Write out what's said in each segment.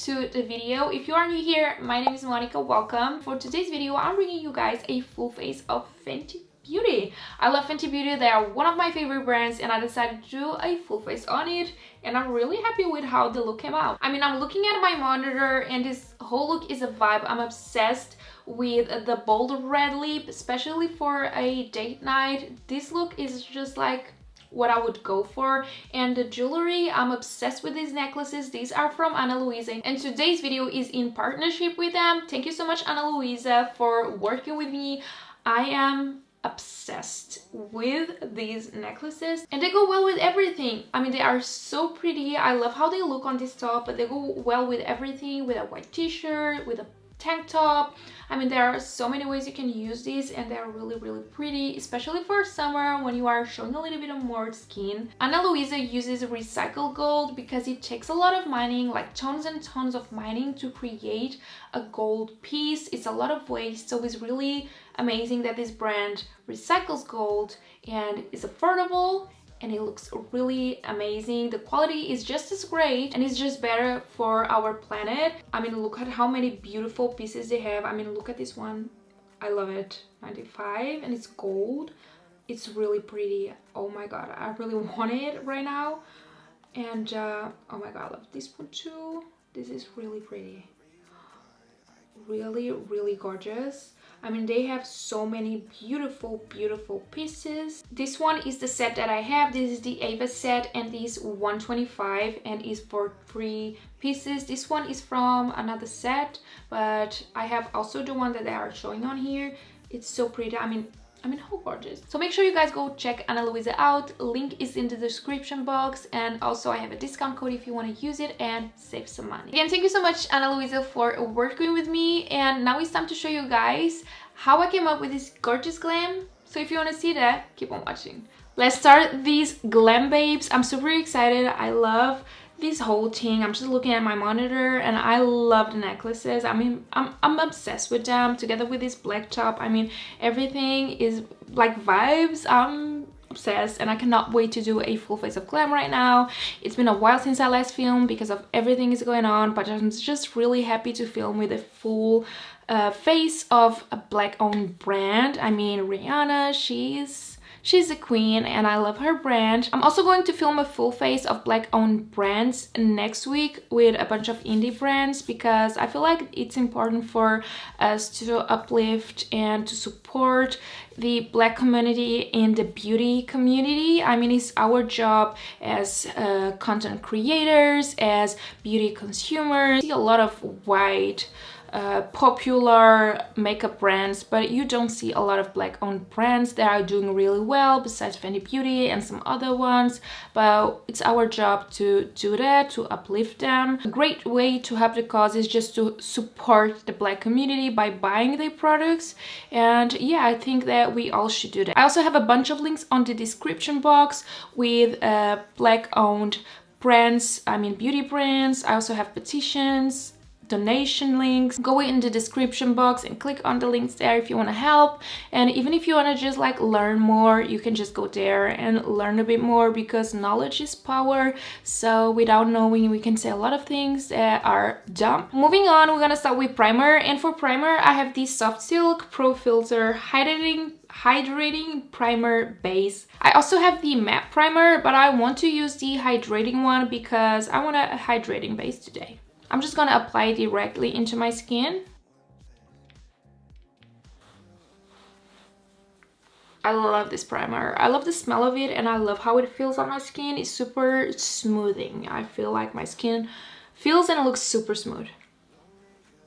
to the video. If you are new here, my name is Monica, welcome. For today's video, I'm bringing you guys a full face of Fenty Beauty. I love Fenty Beauty, they are one of my favorite brands and I decided to do a full face on it and I'm really happy with how the look came out. I mean, I'm looking at my monitor and this whole look is a vibe. I'm obsessed with the bold red lip, especially for a date night. This look is just like what I would go for. And the jewelry, I'm obsessed with these necklaces. These are from Ana Luisa and today's video is in partnership with them. Thank you so much, Ana Luisa, for working with me. I am obsessed with these necklaces and they go well with everything. I mean, they are so pretty. I love how they look on this top, but they go well with everything, with a white t-shirt, with a tank top. I mean, there are so many ways you can use these and they're really pretty, especially for summer when you are showing a little bit of more skin. Ana Luisa uses recycled gold because it takes a lot of mining, like tons and tons of mining to create a gold piece. It's a lot of waste, so it's really amazing that this brand recycles gold and is affordable and it looks really amazing. The quality is just as great and it's just better for our planet. I mean, look at how many beautiful pieces they have. I mean, look at this one. I love it. 95 and it's gold. It's really pretty. Oh my god, I really want it right now. And oh my god, I love this one too. This is really pretty. Really gorgeous. I mean, they have so many beautiful pieces. This one is the set that I have. This is the Ava set and this 125 and is for 3 pieces. This one is from another set, but I have also the one that they are showing on here. It's so pretty. I mean, how gorgeous. So make sure you guys go check Ana Luisa out. Link is in the description box and also I have a discount code if you want to use it and save some money. Again, thank you so much, Ana Luisa, for working with me, and now it's time to show you guys how I came up with this gorgeous glam. So if you want to see that, keep on watching. Let's start these glam babes. I'm super excited. I love this whole thing. I'm just looking at my monitor and I love the necklaces. I mean, I'm obsessed with them together with this black top. I mean, everything is like vibes. I'm obsessed and I cannot wait to do a full face of glam right now. It's been a while since I last filmed because of everything is going on, but I'm just really happy to film with a full face of a black owned brand. I mean, Rihanna, she's a queen and I love her brand. I'm also going to film a full face of black owned brands next week with a bunch of indie brands because I feel like it's important for us to uplift and to support the black community and the beauty community. I mean, it's our job as content creators, as beauty consumers. I see a lot of white popular makeup brands, but you don't see a lot of black owned brands that are doing really well besides Fenty Beauty and some other ones, but it's our job to do that, to uplift them. A great way to help the cause is just to support the black community by buying their products, and yeah, I think that we all should do that. I also have a bunch of links on the description box with black owned brands, I mean beauty brands. I also have petitions, donation links. Go in the description box and click on the links there if you want to help, and even if you want to just like learn more, you can just go there and learn a bit more because knowledge is power. So without knowing, we can say a lot of things that are dumb. Moving on, we're gonna start with primer, and for primer I have the Soft Silk Pro Filt'r hydrating primer base. I also have the matte primer, but I want to use the hydrating one because I want a hydrating base today. I'm just gonna apply it directly into my skin. I love this primer. I love the smell of it and I love how it feels on my skin. It's super smoothing. I feel like my skin feels and it looks super smooth.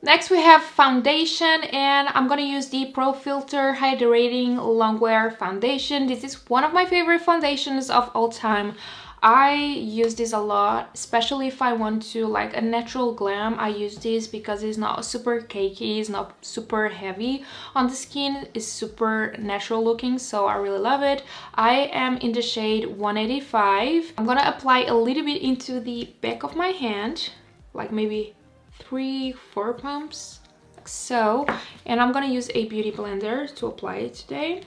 Next we have foundation, and I'm gonna use the Pro Filt'r Hydrating Longwear foundation. This is one of my favorite foundations of all time. I use this a lot, especially if I want to like a natural glam. I use this because it's not super cakey, it's not super heavy on the skin, it's super natural looking, so I really love it. I am in the shade 185. I'm gonna apply a little bit into the back of my hand, like maybe 3-4 pumps, like so, and I'm gonna use a beauty blender to apply it today.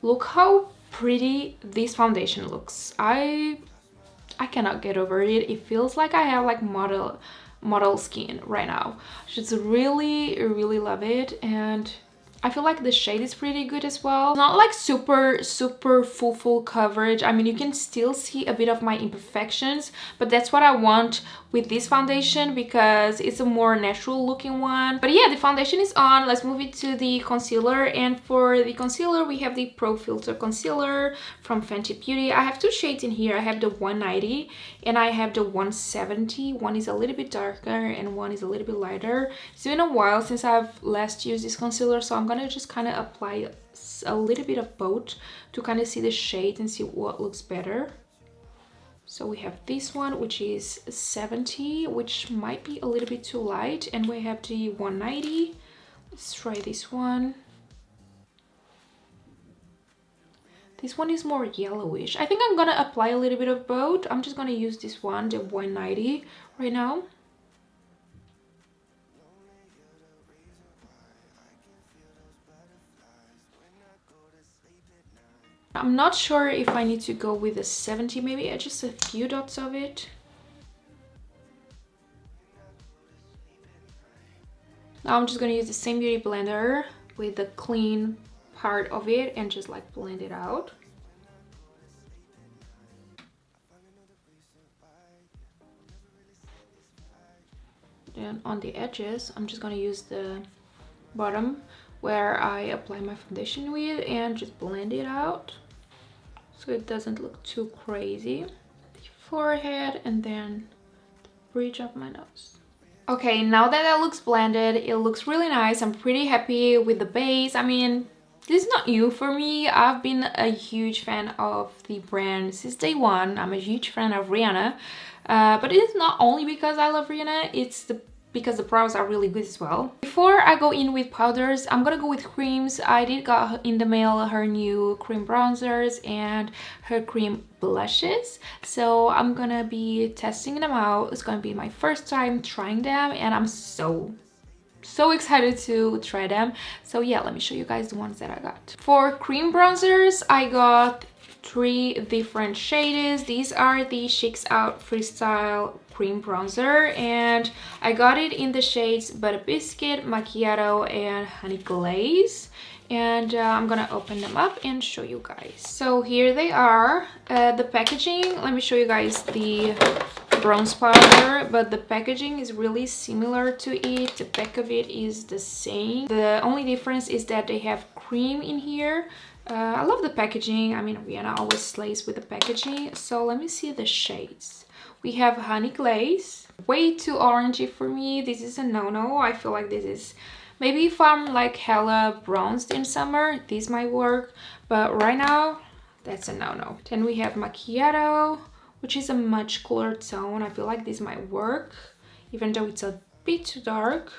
Look how pretty this foundation looks. I cannot get over it. It feels like I have like model skin right now. Just really love it, and I feel like the shade is pretty good as well. Not like super full coverage. I mean, you can still see a bit of my imperfections, but that's what I want with this foundation because it's a more natural looking one. But yeah, the foundation is on. Let's move it to the concealer, and for the concealer we have the Pro Filt'r concealer from Fenty Beauty. I have two shades in here. I have the 190 and I have the 170. One is a little bit darker and one is a little bit lighter. It's been a while since I've last used this concealer, so I'm gonna just kind of apply a little bit of both to kind of see the shade and see what looks better. So we have this one, which is 70, which might be a little bit too light, and we have the 190. Let's try this one. This one is more yellowish. I think I'm gonna apply a little bit of both. I'm just gonna use this one, the 190, right now. I'm not sure if I need to go with a 70, maybe just a few dots of it. Now I'm just gonna use the same beauty blender with the clean part of it and just like blend it out. Then on the edges, I'm just gonna use the bottom where I apply my foundation with and just blend it out so it doesn't look too crazy. The forehead and then the bridge of my nose. Okay, now that that looks blended, it looks really nice. I'm pretty happy with the base. I mean, this is not new for me. I've been a huge fan of the brand since day one. I'm a huge fan of Rihanna, but it is not only because I love Rihanna, it's because the products are really good as well. Before I go in with powders, I'm gonna go with creams. I did got in the mail her new cream bronzers and her cream blushes, so I'm gonna be testing them out. It's gonna be my first time trying them, and I'm so excited to try them. So yeah, let me show you guys the ones that I got. For cream bronzers, I got 3 different shades. These are the Chic's Out Freestyle cream bronzer, and I got it in the shades Butta Biscuit, Macchiato, and Honey Glaze. And I'm gonna open them up and show you guys. So here they are. The packaging, let me show you guys the bronze powder, but the packaging is really similar to it. The back of it is the same. The only difference is that they have cream in here. I love the packaging. I mean, Rihanna always slays with the packaging. So let me see the shades. We have Honey Glaze, way too orangey for me. This is a no-no. I feel like this is, maybe if I'm like hella bronzed in summer, this might work, but right now, that's a no-no. Then we have Macchiato, which is a much cooler tone. I feel like this might work, even though it's a bit too dark.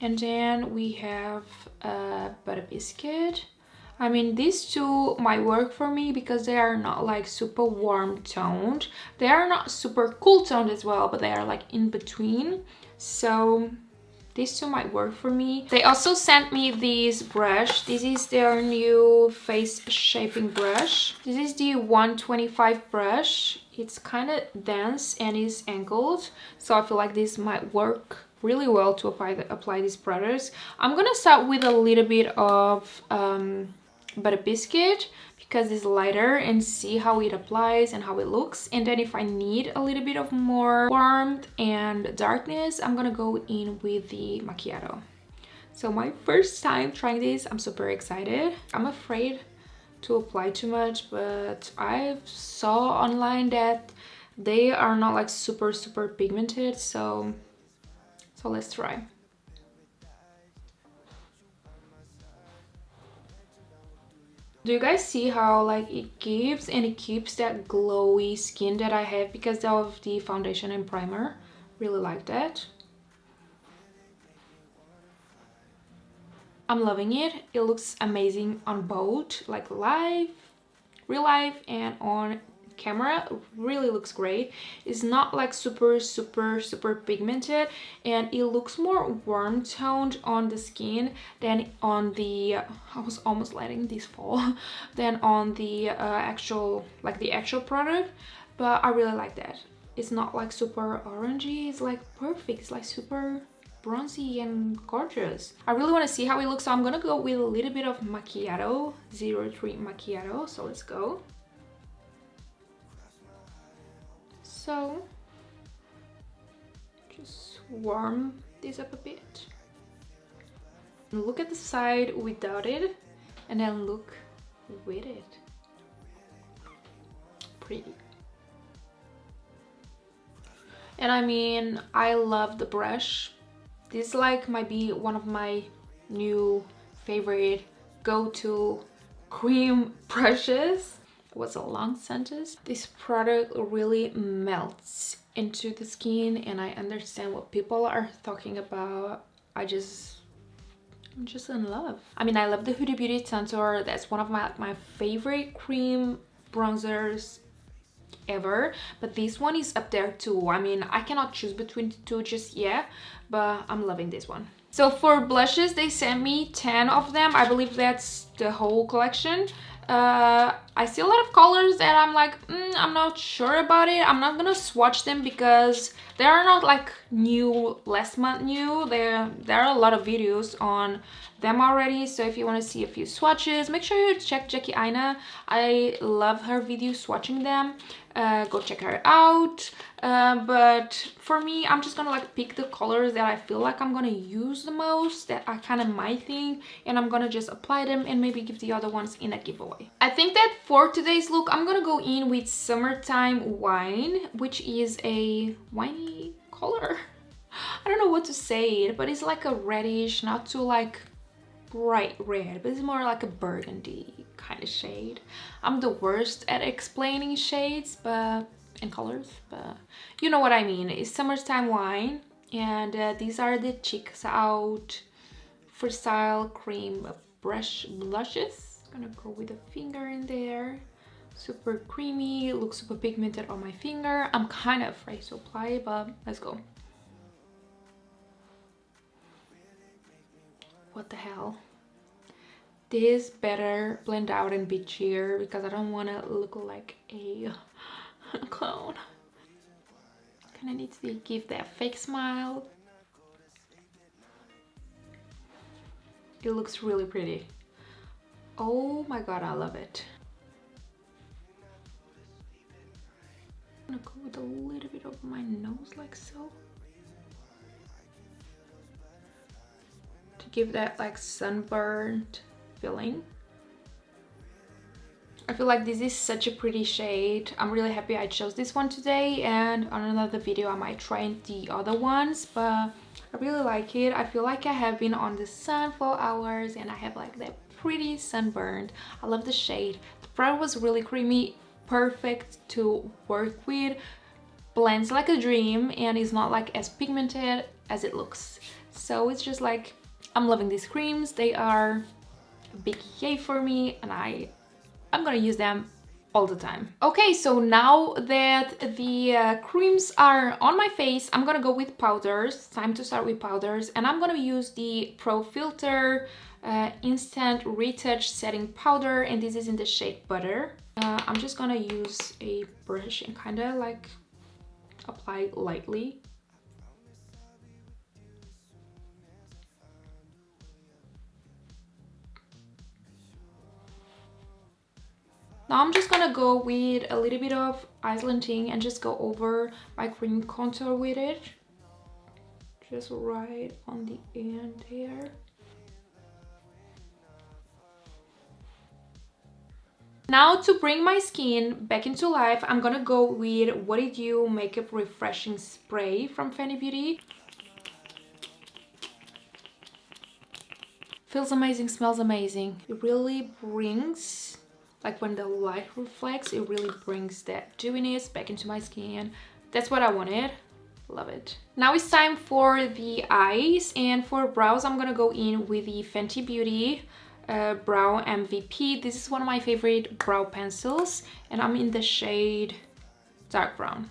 And then we have Butta Biscuit. I mean, these two might work for me because they are not like super warm toned. They are not super cool toned as well, but they are like in between. So these two might work for me. They also sent me this brush. This is their new face shaping brush. This is the 125 brush. It's kind of dense and is angled, so I feel like this might work really well to apply these products. I'm gonna start with a little bit of Butta Biscuit because it's lighter, and see how it applies and how it looks, and then if I need a little bit of more warmth and darkness, I'm gonna go in with the Macchiato. So my first time trying this, I'm super excited. I'm afraid to apply too much, but I saw online that they are not like super pigmented, so let's try. Do you guys see how like it gives and it keeps that glowy skin that I have because of the foundation and primer? Really like that. I'm loving it. It looks amazing on both, like live, real life, and on camera really looks great. It's not like super pigmented, and it looks more warm toned on the skin than on the I was almost letting this fall than on the actual product, but I really like that. It's not like super orangey, it's like perfect. It's like super bronzy and gorgeous. I really want to see how it looks, so I'm gonna go with a little bit of Macchiato, 03 Macchiato. So let's go. So just warm this up a bit. Look at the side without it, and then look with it. Pretty. And I mean, I love the brush. This like might be one of my new favorite go-to cream brushes. Was a long sentence. This product really melts into the skin, and I understand what people are talking about. I'm just in love. I mean, I love the Huda Beauty Uncensored. That's one of my favorite cream bronzers ever, but this one is up there too. I mean, I cannot choose between the two just yet, but I'm loving this one. So for blushes, they sent me 10 of them. I believe that's the whole collection. I see a lot of colors that I'm like, I'm not sure about it. I'm not gonna swatch them because they are not like new, last month new. There are a lot of videos on them already. So if you want to see a few swatches, make sure you check Jackie Aina. I love her videos swatching them. Go check her out. But for me, I'm just gonna like pick the colors that I feel like I'm gonna use the most, that I kind of might think, and I'm gonna just apply them and maybe give the other ones in a giveaway. I think that for today's look, I'm gonna go in with Summertime Wine, which is a winey color. I don't know what to say, but it's like a reddish, not too like bright red, but it's more like a burgundy kind of shade. I'm the worst at explaining shades and colors, but you know what I mean. It's Summertime Wine, and these are the Cheeks Out Freestyle Cream blushes. I'm gonna go with a finger in there. Super creamy, looks super pigmented on my finger. I'm kind of afraid to apply it, but let's go. What the hell? This better blend out and be cheer, because I don't want to look like a clown. Kind of need to give that fake smile. It looks really pretty. Oh my god, I love it. I'm gonna go with a little bit over my nose like so, to give that like sunburned feeling. I feel like this is such a pretty shade. I'm really happy I chose this one today, and on another video I might try the other ones, but I really like it. I feel like I have been on the sun for hours and I have like that pretty sunburned. I love the shade. The product was really creamy, perfect to work with, blends like a dream, and is not like as pigmented as it looks. So it's just like, I'm loving these creams. They are a big yay for me, and I'm gonna use them all the time. Okay, so now that the creams are on my face, I'm gonna go with powders. Time to start with powders, and I'm gonna use the Pro Filt'r Instant Retouch Setting Powder, and this is in the shade Butter. I'm just gonna use a brush and kind of like apply lightly. Now I'm just gonna go with a little bit of Ting and just go over my cream contour with it. Just right on the end there. Now to bring my skin back into life, I'm gonna go with What Did You Makeup Refreshing Spray from Fenty Beauty. Feels amazing, smells amazing. It really brings, like when the light reflects, it really brings that dewiness back into my skin. That's what I wanted. Love it. Now it's time for the eyes, and for brows I'm gonna go in with the Fenty Beauty Brow MVP. This is one of my favorite brow pencils, and I'm in the shade dark brown.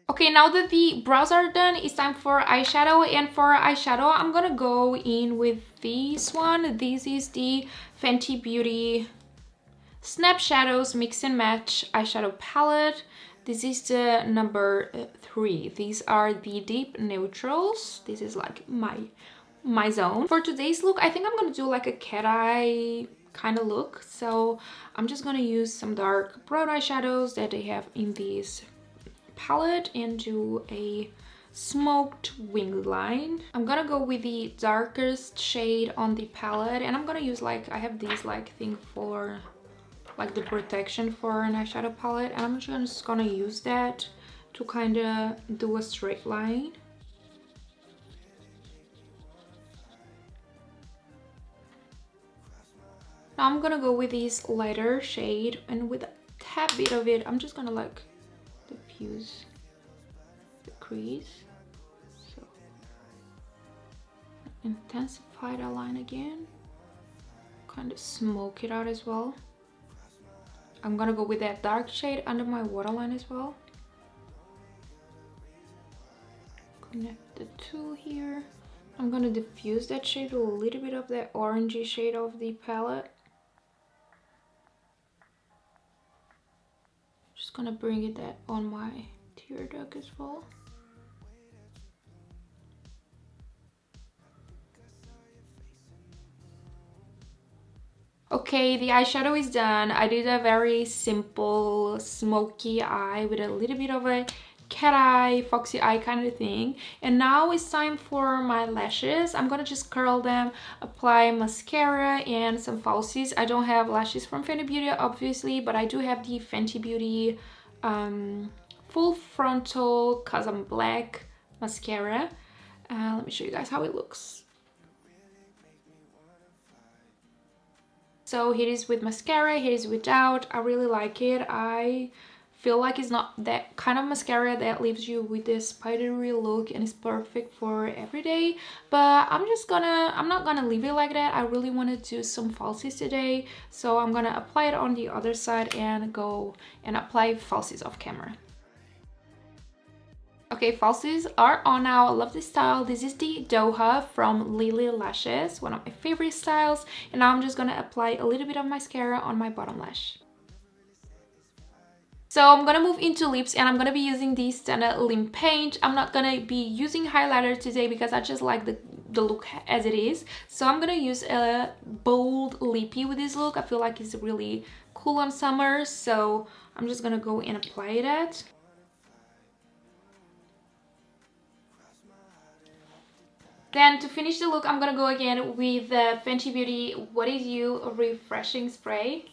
Okay, now that the brows are done, it's time for eyeshadow. And for eyeshadow, I'm gonna go in with this one. This is the Fenty Beauty Snap Shadows Mix and Match eyeshadow palette. This is the number 3. These are the deep neutrals. This is like my zone. For today's look, I think I'm gonna do like a cat eye kind of look. So I'm just gonna use some dark brown eyeshadows that they have in these palette and do a smoked wing line. I'm gonna go with the darkest shade on the palette, and I'm gonna use like, I have these like thing for like the protection for an eyeshadow palette, and I'm just gonna use that to kind of do a straight line. Now I'm gonna go with this lighter shade, and with a tad bit of it, I'm just gonna like diffuse the crease. So intensify the line again, kind of smoke it out as well. I'm gonna go with that dark shade under my waterline as well. Connect the two here. I'm gonna diffuse that shade with a little bit of that orangey shade of the palette. Just gonna bring it that on my tear duct as well. Okay, the eyeshadow is done. I did a very simple smoky eye with a little bit of a cat eye, foxy eye kind of thing. And now it's time for my lashes. I'm gonna just curl them, apply mascara and some falsies. I don't have lashes from Fenty Beauty obviously, but I do have the Fenty Beauty full frontal Cause I'm Black mascara. Let me show you guys how it looks. So here it is with mascara, here it is without. I really like it. I feel like it's not that kind of mascara that leaves you with this spidery look, and it's perfect for every day. But I'm not gonna leave it like that. I really want to do some falsies today, so I'm gonna apply it on the other side and go and apply falsies off camera. Okay, falsies are on now. I love this style. This is the Doha from Lily Lashes, one of my favorite styles. And now I'm just gonna apply a little bit of mascara on my bottom lash. So I'm gonna move into lips, and I'm gonna be using the Stunna Lip Paint. I'm not gonna be using highlighter today because I just like the look as it is. So I'm gonna use a bold lippy with this look. I feel like it's really cool on summer, so I'm just gonna go and apply that. Then to finish the look, I'm gonna go again with the Fenty Beauty What Is You Refreshing Spray.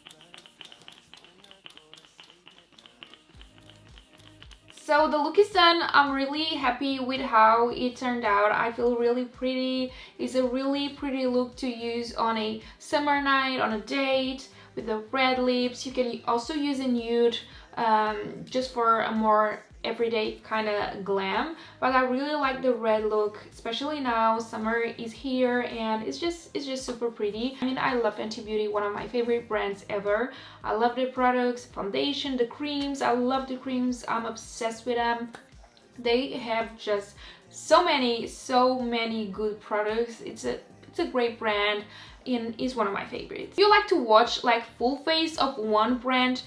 So the look is done. I'm really happy with how it turned out. I feel really pretty. It's a really pretty look to use on a summer night, on a date, with the red lips. You can also use a nude just for a more everyday kind of glam, but I really like the red look, especially now summer is here, and it's just super pretty. I mean, I love Fenty Beauty, one of my favorite brands ever. I love their products, foundation, the creams. I love the creams. I'm obsessed with them. They have just so many good products. It's a great brand, and is one of my favorites. If you like to watch like full face of one brand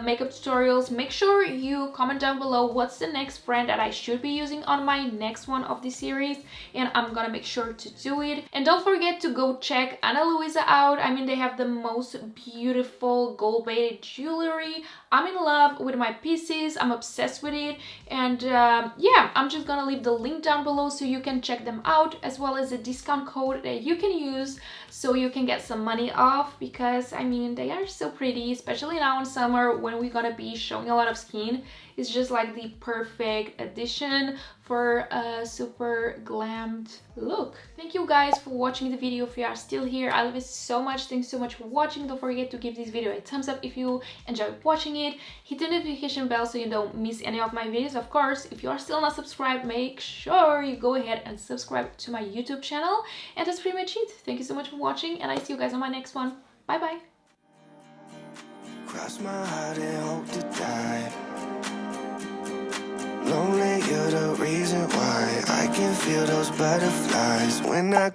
makeup tutorials, make sure you comment down below what's the next brand that I should be using on my next one of this series, and I'm gonna make sure to do it. And don't forget to go check Ana Luisa out. I mean, they have the most beautiful gold-plated jewelry. I'm in love with my pieces. I'm obsessed with it, and yeah, I'm just gonna leave the link down below so you can check them out, as well as a discount code that you can use so you can get some money off, because I mean, they are so pretty, especially now in summer. summer when we're gonna be showing a lot of skin. It's just like the perfect addition for a super glammed look. Thank you guys for watching the video. If you are still here, I love it so much. Thanks so much for watching. Don't forget to give this video a thumbs up if you enjoyed watching it. Hit the notification bell so you don't miss any of my videos. Of course, if you are still not subscribed, make sure you go ahead and subscribe to my YouTube channel. And that's pretty much it. Thank you so much for watching, and I see you guys on my next one. Bye bye. Cross my heart and hope to die. Lonely, you're the reason why I can feel those butterflies when I go.